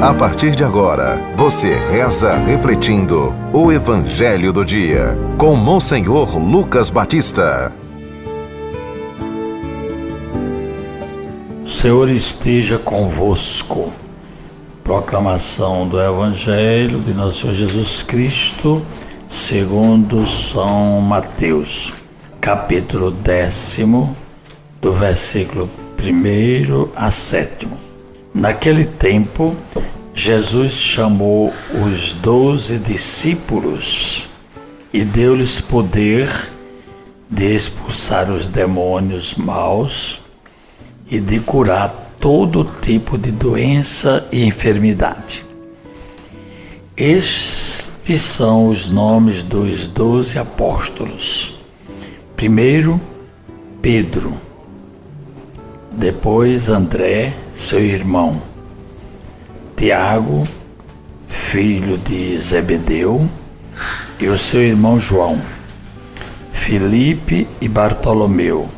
A partir de agora, você reza refletindo o Evangelho do Dia, com Monsenhor Lucas Batista. O Senhor esteja convosco. Proclamação do Evangelho de Nosso Senhor Jesus Cristo, segundo São Mateus, capítulo 10, do versículo 1 a 7. Naquele tempo, Jesus chamou os 12 discípulos e deu-lhes poder de expulsar os demônios maus e de curar todo tipo de doença e enfermidade. Estes são os nomes dos 12 apóstolos. Primeiro, Pedro. Depois, André, seu irmão. Tiago, filho de Zebedeu, e o seu irmão João. Filipe e Bartolomeu.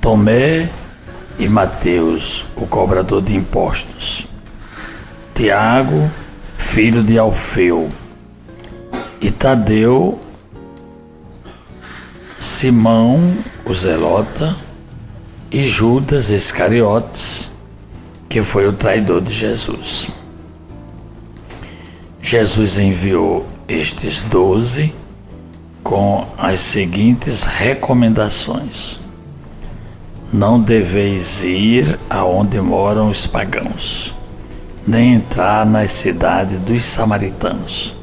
Tomé e Mateus, o cobrador de impostos. Tiago, filho de Alfeu. E Tadeu, Simão, o Zelota, e Judas Iscariotes, que foi o traidor de Jesus. Jesus enviou estes 12 com as seguintes recomendações: não deveis ir aonde moram os pagãos, nem entrar nas cidades dos samaritanos.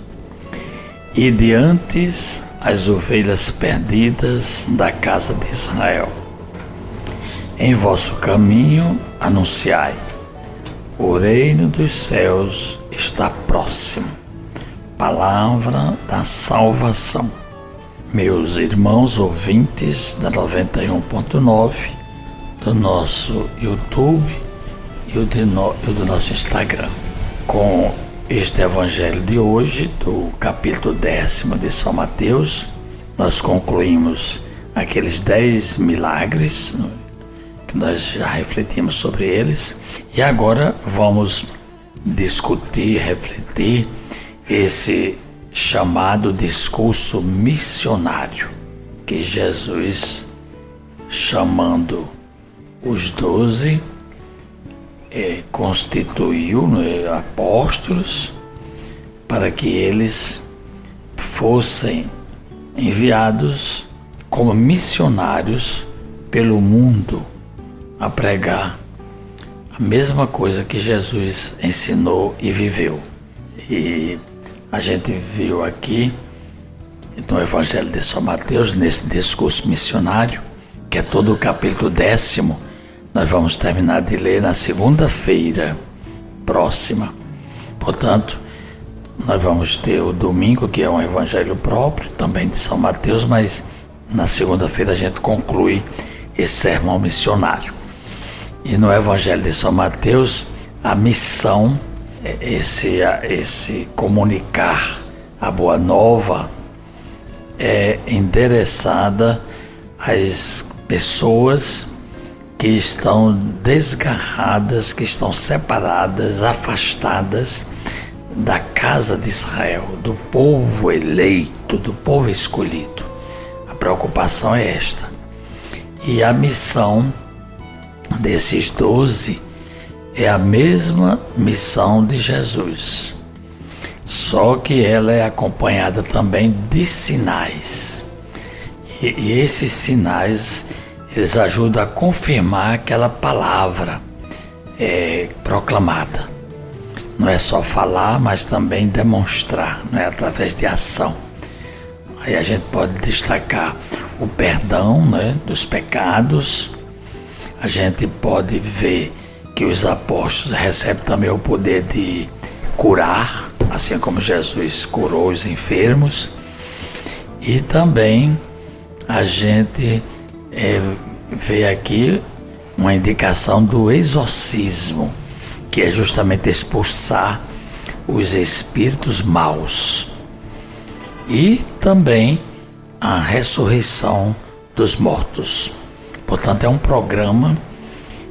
Ide antes as ovelhas perdidas da casa de Israel. Em vosso caminho anunciai: o reino dos céus está próximo. Palavra da salvação. Meus irmãos ouvintes da 91.9, do nosso YouTube e o do nosso Instagram. Com este evangelho de hoje, do capítulo 10 de São Mateus, nós concluímos aqueles 10 milagres, que nós já refletimos sobre eles, e agora vamos discutir, refletir esse chamado discurso missionário que Jesus, chamando os 12, constituiu apóstolos para que eles fossem enviados como missionários pelo mundo a pregar a mesma coisa que Jesus ensinou e viveu. E a gente viu aqui no Evangelho de São Mateus, nesse discurso missionário, que é todo o capítulo 10, nós vamos terminar de ler na segunda-feira próxima. Portanto, nós vamos ter o domingo, que é um evangelho próprio, também de São Mateus, mas na segunda-feira a gente conclui esse sermão missionário. E no Evangelho de São Mateus, a missão, esse comunicar a boa nova, é endereçada às pessoas que estão desgarradas, que estão separadas, afastadas da casa de Israel, do povo eleito, do povo escolhido. A preocupação é esta. E a missão desses 12 é a mesma missão de Jesus, só que ela é acompanhada também de sinais. E esses sinais, eles ajudam a confirmar aquela palavra proclamada. Não é só falar, mas também demonstrar, não é através de ação. Aí a gente pode destacar o perdão, né, dos pecados. A gente pode ver que os apóstolos recebem também o poder de curar, assim como Jesus curou os enfermos. E também a gente vê aqui uma indicação do exorcismo, que é justamente expulsar os espíritos maus. E também a ressurreição dos mortos. Portanto, é um programa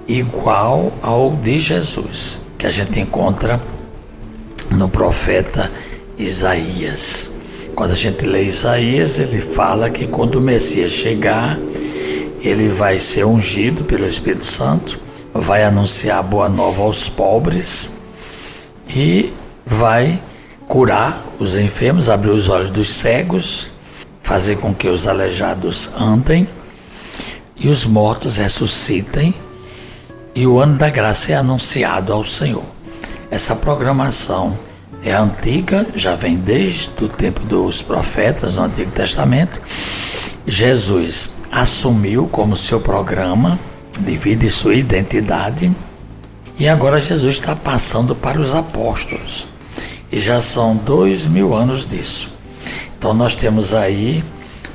igual ao de Jesus, que a gente encontra no profeta Isaías. Quando a gente lê Isaías, ele fala que quando o Messias chegar, ele vai ser ungido pelo Espírito Santo, vai anunciar a boa nova aos pobres e vai curar os enfermos, abrir os olhos dos cegos, fazer com que os aleijados andem e os mortos ressuscitem, e o ano da graça é anunciado ao Senhor. Essa programação é antiga, já vem desde o tempo dos profetas no Antigo Testamento. Jesus assumiu como seu programa de vida e sua identidade, e agora Jesus está passando para os apóstolos, e já são 2000 anos disso. Então nós temos aí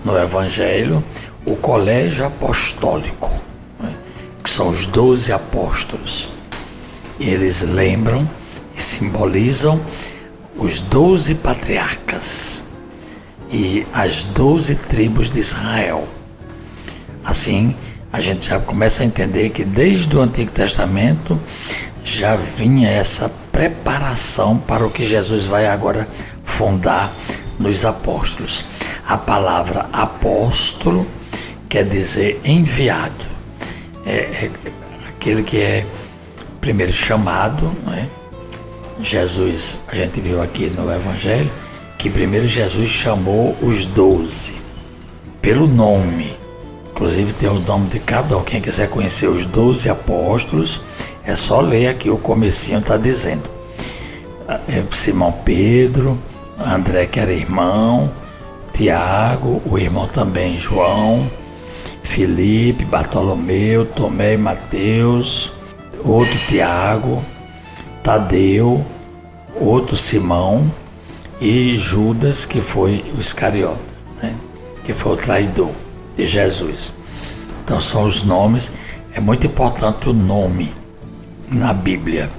no Evangelho o colégio apostólico, né, que são os 12 apóstolos. Eles lembram e simbolizam os 12 patriarcas e as 12 tribos de Israel. Assim, a gente já começa a entender que desde o Antigo Testamento já vinha essa preparação para o que Jesus vai agora fundar nos apóstolos. A palavra apóstolo quer dizer enviado. É aquele que é primeiro chamado, né? Jesus, a gente viu aqui no Evangelho, que primeiro Jesus chamou os 12 pelo nome. Inclusive tem o nome de cada um. Quem quiser conhecer os 12 apóstolos, é só ler aqui o comecinho, está dizendo. Simão Pedro, André que era irmão, Tiago, o irmão também João, Filipe, Bartolomeu, Tomé e Mateus, outro Tiago, Tadeu, outro Simão e Judas, que foi o Iscariote, né? Que foi o traidor de Jesus. Então são os nomes. É muito importante o nome na Bíblia,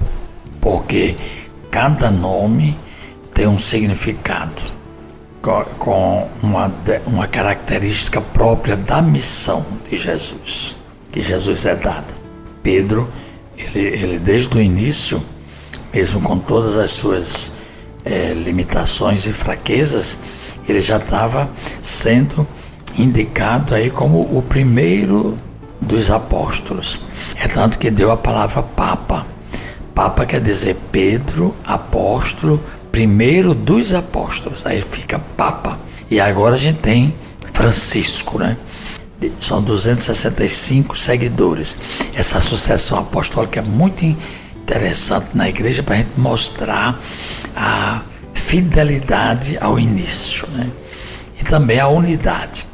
porque cada nome tem um significado, com uma característica própria da missão de Jesus, que Jesus é dado. Pedro, ele desde o início, mesmo com todas as suas limitações e fraquezas, ele já estava sendo indicado aí como o primeiro dos apóstolos. É tanto que deu a palavra Papa. Papa quer dizer Pedro, apóstolo, primeiro dos apóstolos. Aí fica Papa. E agora a gente tem Francisco, né? São 265 seguidores. Essa sucessão apostólica é muito interessante na igreja para a gente mostrar a fidelidade ao início, né? E também a unidade.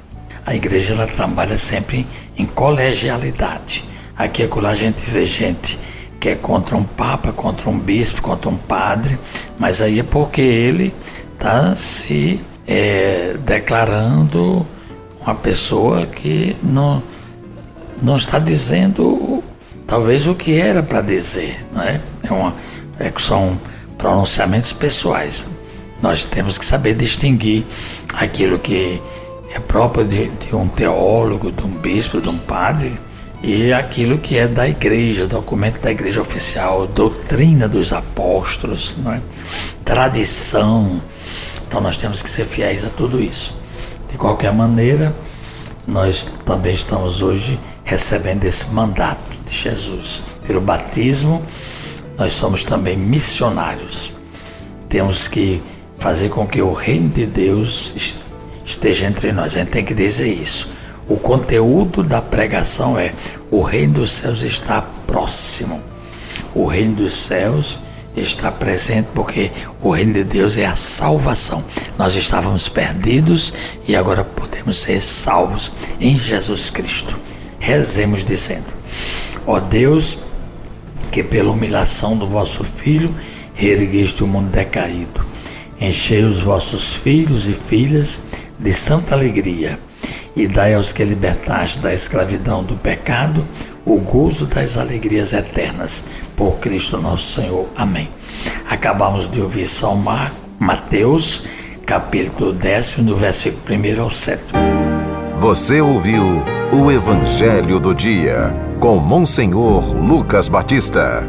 A igreja ela trabalha sempre em colegialidade. Aqui e acolá a gente vê gente que é contra um papa, contra um bispo, contra um padre, mas aí é porque ele está se declarando uma pessoa que não está dizendo talvez o que era para dizer, não é? São pronunciamentos pessoais. Nós temos que saber distinguir aquilo que é próprio de um teólogo, de um bispo, de um padre, e aquilo que é da igreja, documento da igreja oficial, doutrina dos apóstolos, não é? Tradição. Então nós temos que ser fiéis a tudo isso. De qualquer maneira, nós também estamos hoje recebendo esse mandato de Jesus. Pelo batismo, nós somos também missionários. Temos que fazer com que o reino de Deus esteja entre nós. A gente tem que dizer isso. O conteúdo da pregação é: o reino dos céus está próximo. O reino dos céus está presente, porque o reino de Deus é a salvação. Nós estávamos perdidos e agora podemos ser salvos em Jesus Cristo. Rezemos dizendo: ó Deus, que pela humilhação do vosso Filho reergueste o mundo decaído, enchei os vossos filhos e filhas de santa alegria, e dai aos que libertaste da escravidão do pecado o gozo das alegrias eternas. Por Cristo nosso Senhor. Amém. Acabamos de ouvir São Mateus, capítulo 10, do versículo 1 ao 7. Você ouviu o Evangelho do Dia, com Monsenhor Lucas Batista.